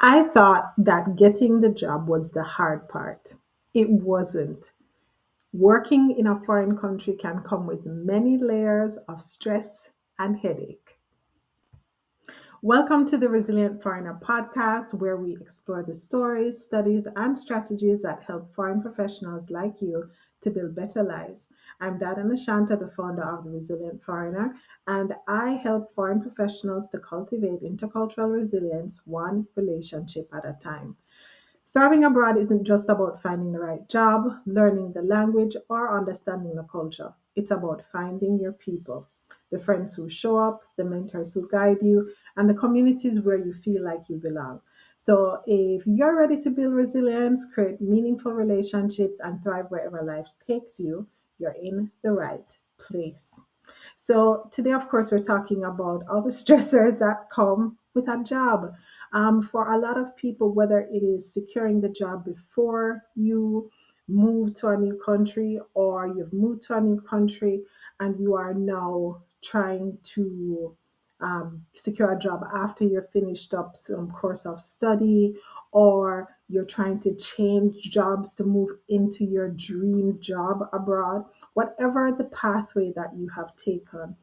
I thought that getting the job was the hard part. It wasn't. Working in a foreign country can come with many layers of stress and headache. Welcome to the Resilient Foreigner podcast, where we explore the stories, studies, and strategies that help foreign professionals like you to build better lives. I'm Dada Nashanta, the founder of the Resilient Foreigner, and I help foreign professionals to cultivate intercultural resilience one relationship at a time. Thriving abroad isn't just about finding the right job, learning the language, or understanding the culture. It's about finding your people, the friends who show up, the mentors who guide you, and the communities where you feel like you belong. So, if you're ready to build resilience, create meaningful relationships, and thrive wherever life takes you, you're in the right place. So today, of course, we're talking about all the stressors that come with a job. For a lot of people, whether it is securing the job before you move to a new country or you've moved to a new country and you are now trying to secure a job after you're finished up some course of study, or you're trying to change jobs to move into your dream job abroad, whatever the pathway that you have taken,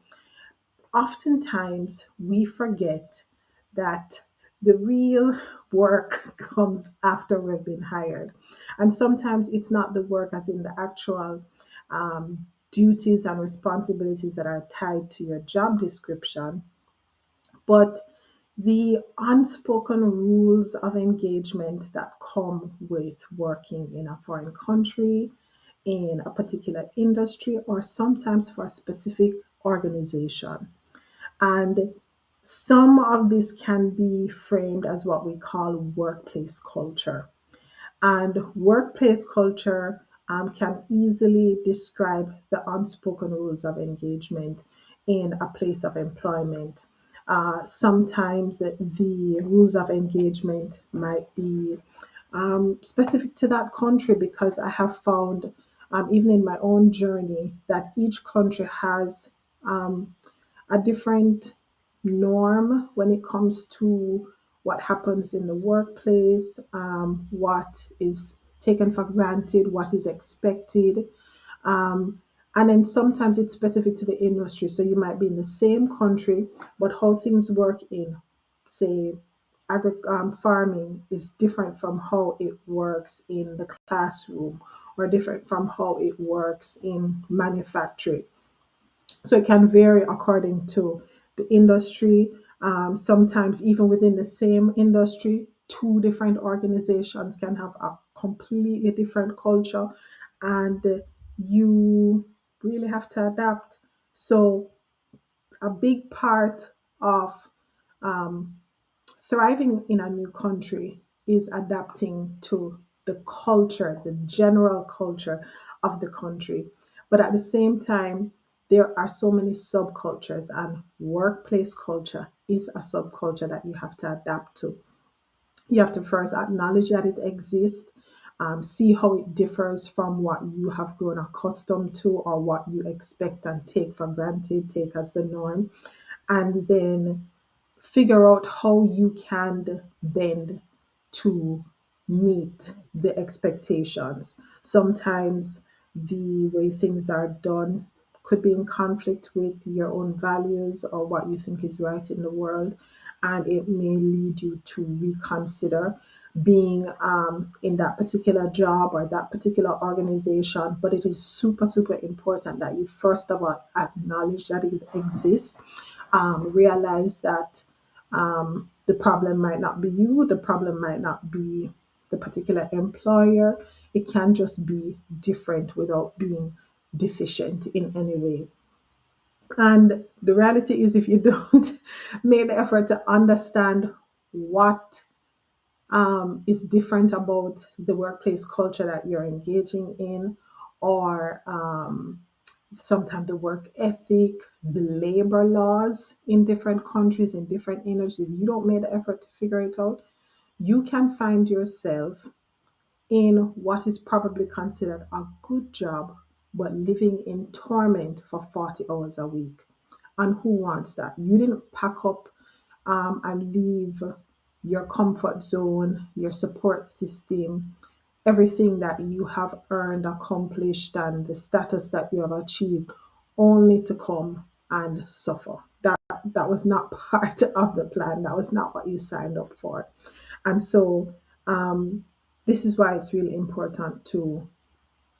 oftentimes we forget that the real work comes after we've been hired. And sometimes it's not the work as in the actual duties and responsibilities that are tied to your job description, but the unspoken rules of engagement that come with working in a foreign country, in a particular industry, or sometimes for a specific organization. And some of this can be framed as what we call workplace culture. And workplace culture can easily describe the unspoken rules of engagement in a place of employment. Sometimes the rules of engagement might be specific to that country, because I have found, even in my own journey, that each country has a different norm when it comes to what happens in the workplace, what is taken for granted, what is expected. And then sometimes it's specific to the industry. So you might be in the same country, but how things work in, say, farming is different from how it works in the classroom, or different from how it works in manufacturing. So it can vary according to the industry. Sometimes, even within the same industry, two different organizations can have a completely different culture, and you really have to adapt. So, a big part of um, thriving in a new country is adapting to the culture, the general culture of the country. But at the same time, there are so many subcultures, and workplace culture is a subculture that you have to adapt to. You have to first acknowledge that it exists, see how it differs from what you have grown accustomed to, or what you expect and take for granted, take as the norm, and then figure out how you can bend to meet the expectations. Sometimes the way things are done could be in conflict with your own values or what you think is right in the world, and it may lead you to reconsider being in that particular job or that particular organization. But it is super, super important that you first of all acknowledge that it exists, realize that the problem might not be you, the problem might not be the particular employer. It can just be different without being deficient in any way. And the reality is, if you don't make the effort to understand what is different about the workplace culture that you're engaging in, or sometimes the work ethic, the labor laws in different countries, in different industries, if you don't make the effort to figure it out, you can find yourself in what is probably considered a good job, but living in torment for 40 hours a week. And who wants that? You didn't pack up and leave your comfort zone, your support system, everything that you have earned, accomplished, and the status that you have achieved, only to come and suffer. That was not part of the plan. That was not what you signed up for. And so um, this is why it's really important to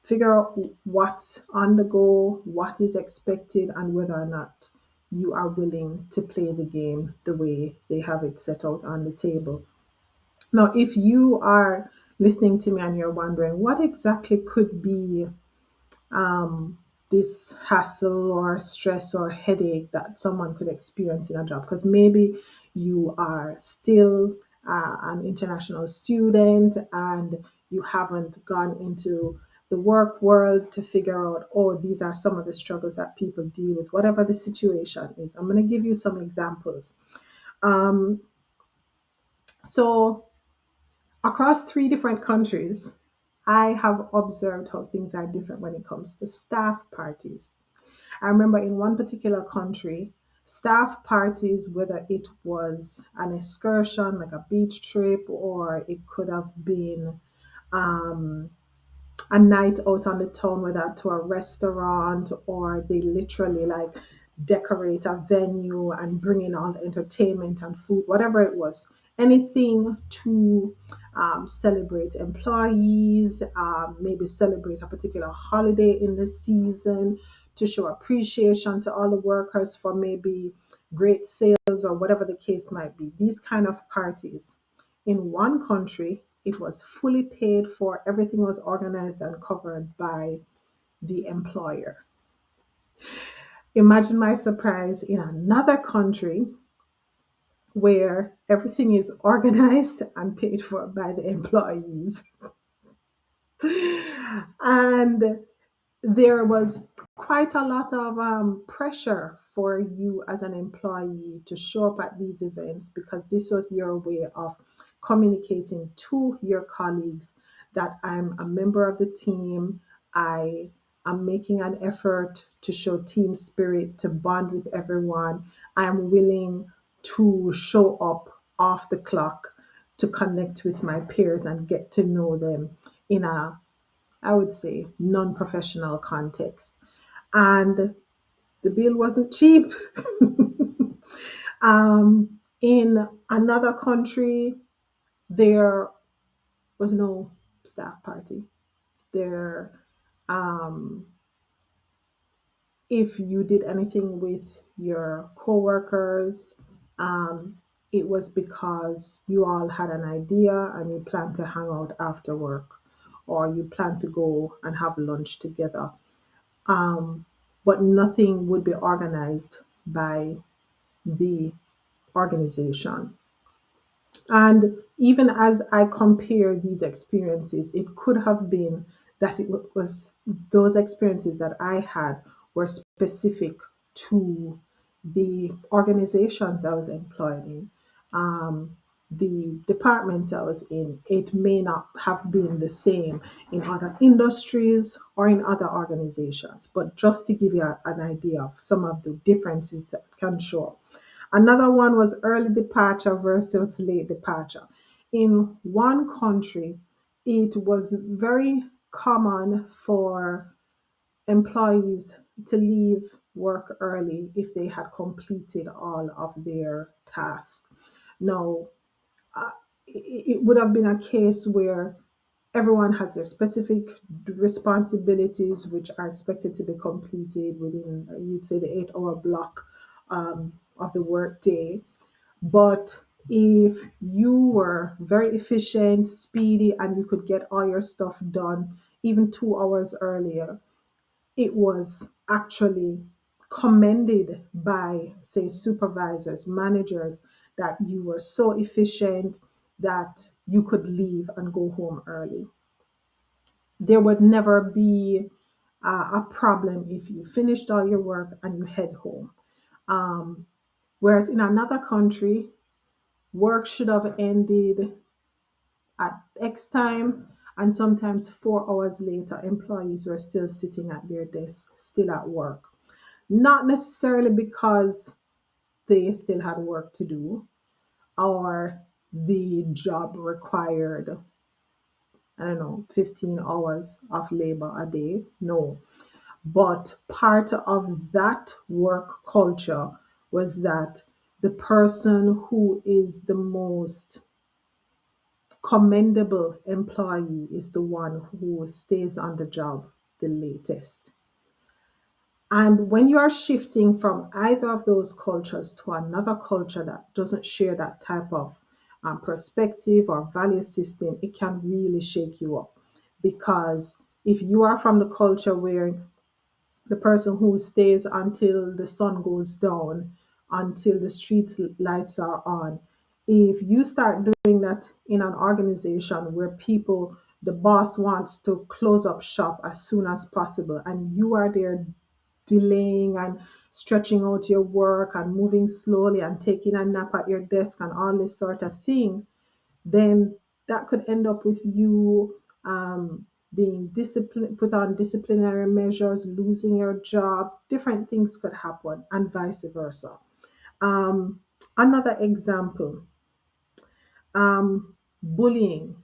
figure out what's on the go, what is expected, and whether or not you are willing to play the game the way they have it set out on the table. Now, if you are listening to me and you're wondering what exactly could be um, this hassle or stress or headache that someone could experience in a job, because maybe you are still an international student and you haven't gone into the work world to figure out, oh, these are some of the struggles that people deal with, whatever the situation is. I'm going to give you some examples. Um, so across three different countries, I have observed how things are different when it comes to staff parties. I remember in one particular country, staff parties, whether it was an excursion like a beach trip, or it could have been um, a night out on the town, whether to a restaurant, or they literally like decorate a venue and bring in all the entertainment and food, whatever it was, anything to celebrate employees, maybe celebrate a particular holiday in the season, to show appreciation to all the workers for maybe great sales or whatever the case might be. These kind of parties in one country, it was fully paid for, everything was organized and covered by the employer. Imagine my surprise in another country where everything is organized and paid for by the employees. And there was quite a lot of pressure for you as an employee to show up at these events, because this was your way of communicating to your colleagues that I'm a member of the team. I am making an effort to show team spirit, to bond with everyone. I am willing to show up off the clock to connect with my peers and get to know them in a, I would say, non-professional context. And the bill wasn't cheap. In another country, there was no staff party. There, um, if you did anything with your coworkers, um, it was because you all had an idea and you planned to hang out after work, or you planned to go and have lunch together. um, but nothing would be organized by the organization. And even as I compare these experiences, it could have been that it was those experiences that I had were specific to the organizations I was employed in, the departments I was in. It may not have been the same in other industries or in other organizations, but just to give you an idea of some of the differences that can show up. Another one was early departure versus late departure. In one country, it was very common for employees to leave work early if they had completed all of their tasks. Now, uh, it would have been a case where everyone has their specific responsibilities, which are expected to be completed within, you'd say, the 8 hour block of the workday. But if you were very efficient, speedy, and you could get all your stuff done even 2 hours earlier, it was actually commended by, say, supervisors, managers, that you were so efficient that you could leave and go home early. There would never be a problem if you finished all your work and you head home. Um, Whereas in another country, work should have ended at X time, and sometimes 4 hours later, employees were still sitting at their desks, still at work. Not necessarily because they still had work to do, or the job required, I don't know, 15 hours of labor a day. No. But part of that work culture was that the person who is the most commendable employee is the one who stays on the job the latest. And when you are shifting from either of those cultures to another culture that doesn't share that type of perspective or value system, it can really shake you up. Because if you are from the culture where the person who stays until the sun goes down, until the street lights are on, if you start doing that in an organization where people, the boss wants to close up shop as soon as possible, and you are there delaying and stretching out your work and moving slowly and taking a nap at your desk and all this sort of thing, then that could end up with you being disciplined, put on disciplinary measures, losing your job. Different things could happen, and vice versa. Um, Another example, bullying.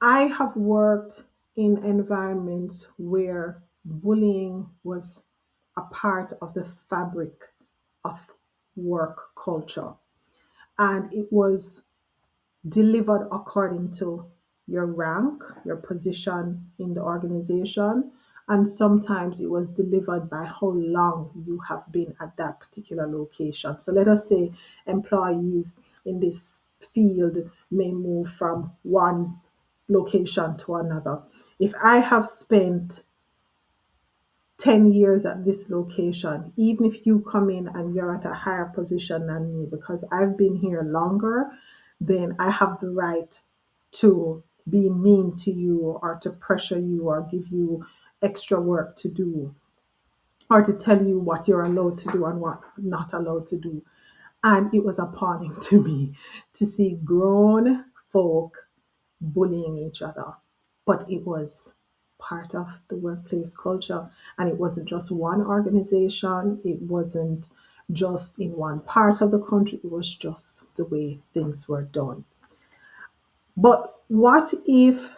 I have worked in environments where bullying was a part of the fabric of work culture, and it was delivered according to your rank, your position in the organization, and sometimes it was delivered by how long you have been at that particular location. So let us say employees in this field may move from one location to another. If I have spent 10 years at this location, even if you come in and you're at a higher position than me, because I've been here longer, then I have the right to be mean to you or to pressure you or give you extra work to do or to tell you what you're allowed to do and what not allowed to do. And it was appalling to me to see grown folk bullying each other. But it was part of the workplace culture. And it wasn't just one organization, it wasn't just in one part of the country, it was just the way things were done. But what if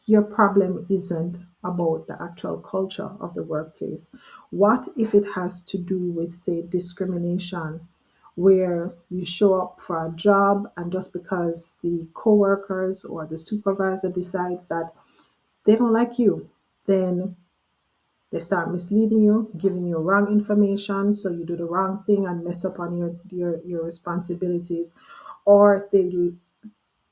your problem isn't about the actual culture of the workplace? What if it has to do with, say, discrimination, where you show up for a job and just because the coworkers or the supervisor decides that they don't like you, then they start misleading you, giving you wrong information, so you do the wrong thing and mess up on your responsibilities, or they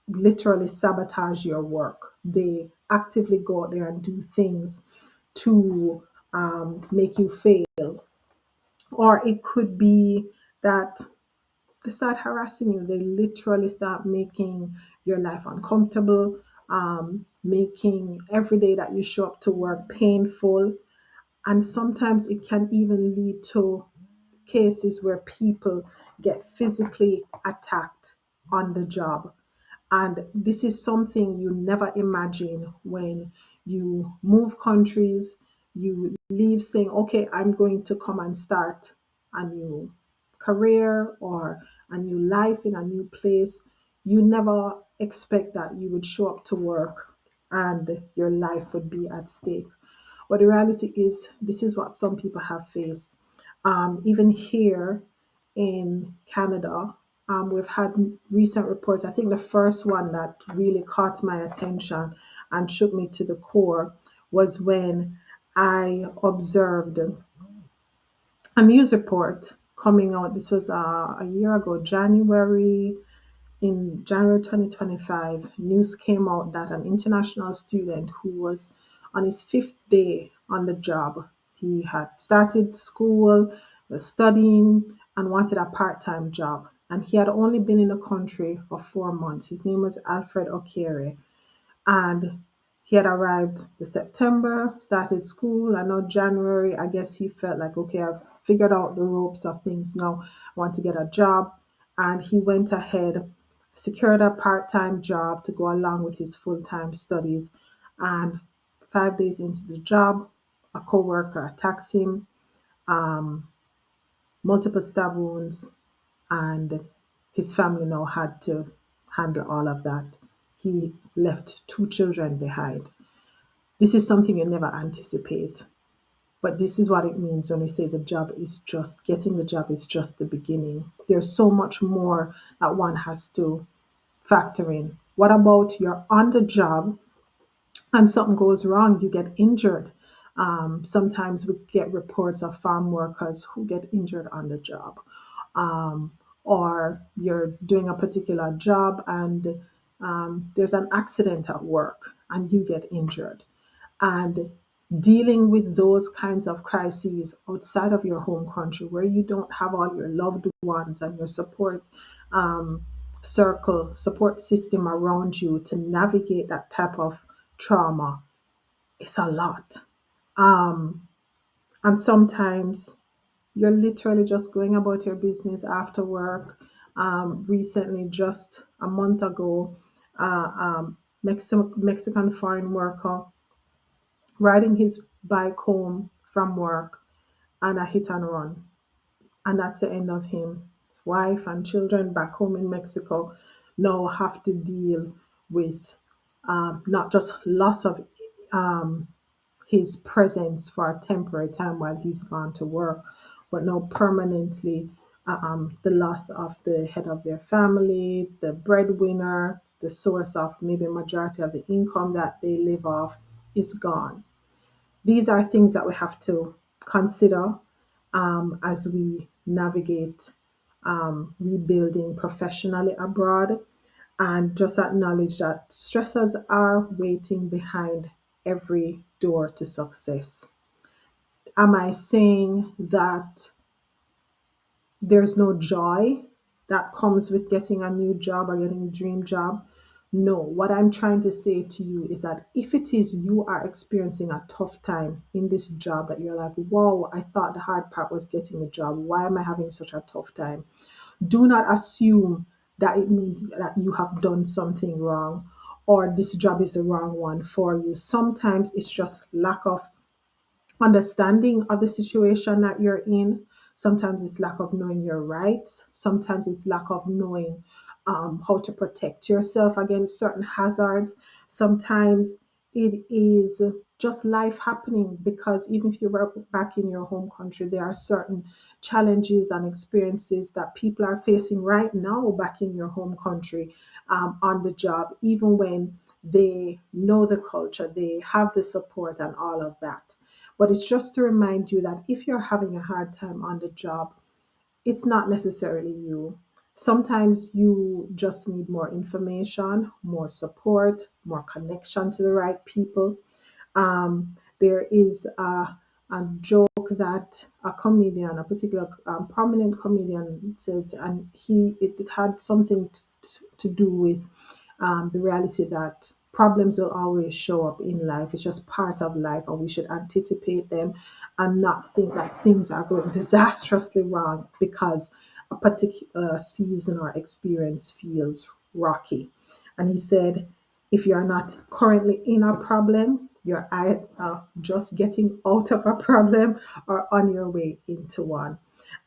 literally sabotage your work. They actively go out there and do things to make you fail. Or it could be that they start harassing you. They literally start making your life uncomfortable, making every day that you show up to work painful. And sometimes it can even lead to cases where people get physically attacked on the job. And this is something you never imagine when you move countries, you leave saying, okay, I'm going to come and start a new career or a new life in a new place. You never expect that you would show up to work and your life would be at stake. But the reality is, this is what some people have faced. Even here in Canada, we've had recent reports. I think the first one that really caught my attention and shook me to the core was when I observed a news report coming out. This was a year ago, in January 2025, news came out that an international student who was on his fifth day on the job, he had started school, was studying, and wanted a part time job. And he had only been in the country for 4 months. His name was Alfred Okere, and he had arrived the September, started school, and now January, I guess he felt like, okay, I've figured out the ropes of things now. I want to get a job. And he went ahead, secured a part-time job to go along with his full-time studies. And 5 days into the job, a co-worker attacks him, um, multiple stab wounds, and His family now had to handle all of that. He left two children behind. This is something you never anticipate. But this is what it means when we say the job is just getting the job is just the beginning. There's so much more that one has to factor in. What about you're on the job and something goes wrong, you get injured? Sometimes we get reports of farm workers who get injured on the job. Um, or you're doing a particular job and there's an accident at work and you get injured. And dealing with those kinds of crises outside of your home country where you don't have all your loved ones and your um, support system around you to navigate that type of trauma, it's a lot. Um, and sometimes you're literally just going about your business after work. Recently, just a month ago, Mexican foreign worker riding his bike home from work and a hit and run. And that's the end of him. His wife and children back home in Mexico now have to deal with not just loss of um, his presence for a temporary time while he's gone to work, but now permanently the loss of the head of their family, the breadwinner, the source of maybe majority of the income that they live off is gone. These are things that we have to consider as we navigate rebuilding professionally abroad, and just acknowledge that stressors are waiting behind every door to success. Am I saying that there's no joy that comes with getting a new job or getting a dream job? No, what I'm trying to say to you is that if it is you are experiencing a tough time in this job that you're like, wow, I thought the hard part was getting the job. Why am I having such a tough time? Do not assume that it means that you have done something wrong or this job is the wrong one for you. Sometimes it's just lack of understanding of the situation that you're in. Sometimes it's lack of knowing your rights. Sometimes it's lack of knowing how to protect yourself against certain hazards. Sometimes it is just life happening because even if you're back in your home country, there are certain challenges and experiences that people are facing right now back in your home country on the job, even when they know the culture, they have the support and all of that. But it's just to remind you that if you're having a hard time on the job, it's not necessarily you. Sometimes you just need more information, more support, more connection to the right people. There is a joke that a comedian, a particular prominent comedian says, and it had something to do with the reality that problems will always show up in life. It's just part of life, and we should anticipate them and not think that things are going disastrously wrong because a particular season or experience feels rocky. And he said, if you're not currently in a problem, you're either just getting out of a problem or on your way into one.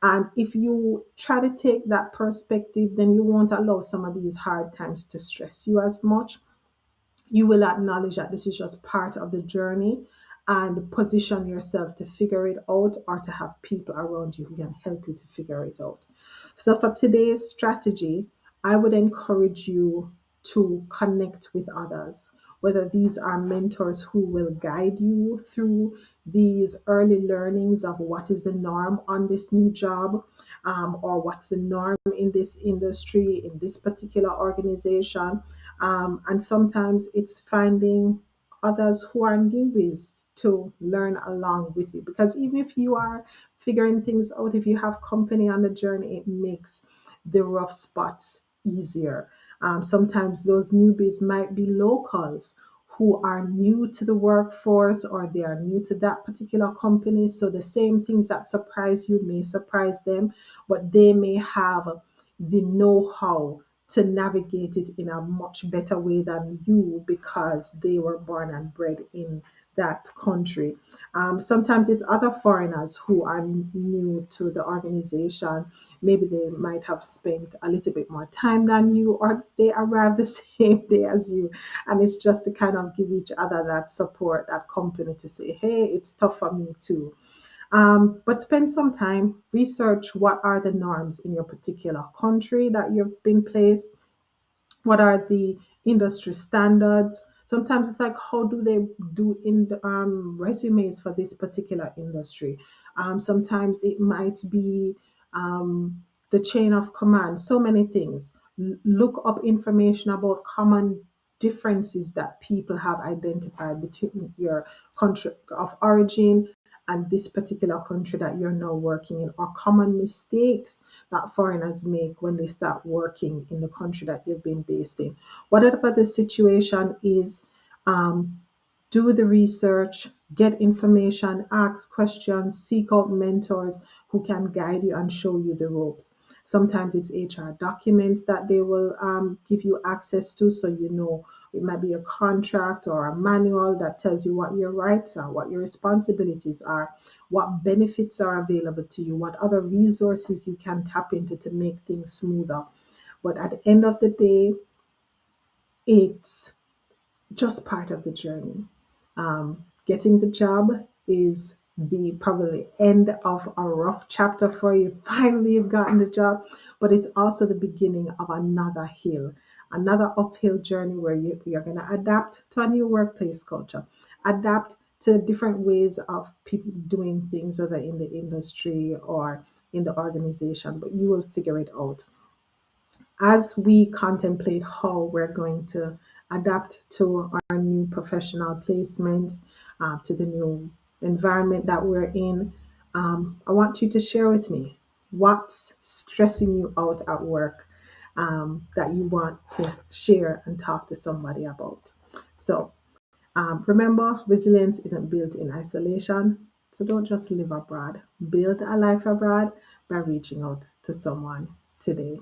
And if you try to take that perspective, then you won't allow some of these hard times to stress you as much. You will acknowledge that this is just part of the journey and position yourself to figure it out or to have people around you who can help you to figure it out. So, for today's strategy, I would encourage you to connect with others, whether these are mentors who will guide you through these early learnings of what is the norm on this new job, or what's the norm in this industry, in this particular organization. And sometimes it's finding others who are newbies to learn along with you. Because even if you are figuring things out, if you have company on the journey, it makes the rough spots easier. Sometimes those newbies might be locals who are new to the workforce or they are new to that particular company. So the same things that surprise you may surprise them, but they may have the know how to navigate it in a much better way than you because they were born and bred in that country. Sometimes it's other foreigners who are new to the organization. Maybe they might have spent a little bit more time than you, or they arrived the same day as you. And it's just to kind of give each other that support, that company to say, hey, it's tough for me too. But spend some time, research what are the norms in your particular country that you've been placed, what are the industry standards. Sometimes it's like, how do they do in the resumes for this particular industry? Sometimes it might be the chain of command, so many things. Look up information about common differences that people have identified between your country of origin and this particular country that you're now working in, or common mistakes that foreigners make when they start working in the country that you've been based in. Whatever the situation is, um, do the research, get information, ask questions, seek out mentors who can guide you and show you the ropes. Sometimes it's HR documents that they will give you access to, so you know it might be a contract or a manual that tells you what your rights are, what your responsibilities are, what benefits are available to you, what other resources you can tap into to make things smoother. But at the end of the day, it's just part of the journey. Getting the job is the probably end of a rough chapter for you. Finally, you've gotten the job, but it's also the beginning of another hill, another uphill journey where you're going to adapt to a new workplace culture, adapt to different ways of people doing things, whether in the industry or in the organization, but you will figure it out as we contemplate how we're going to adapt to our new professional placements, to the new environment that we're in. I want you to share with me what's stressing you out at work, that you want to share and talk to somebody about. So remember, resilience isn't built in isolation. So don't just live abroad, build a life abroad by reaching out to someone today.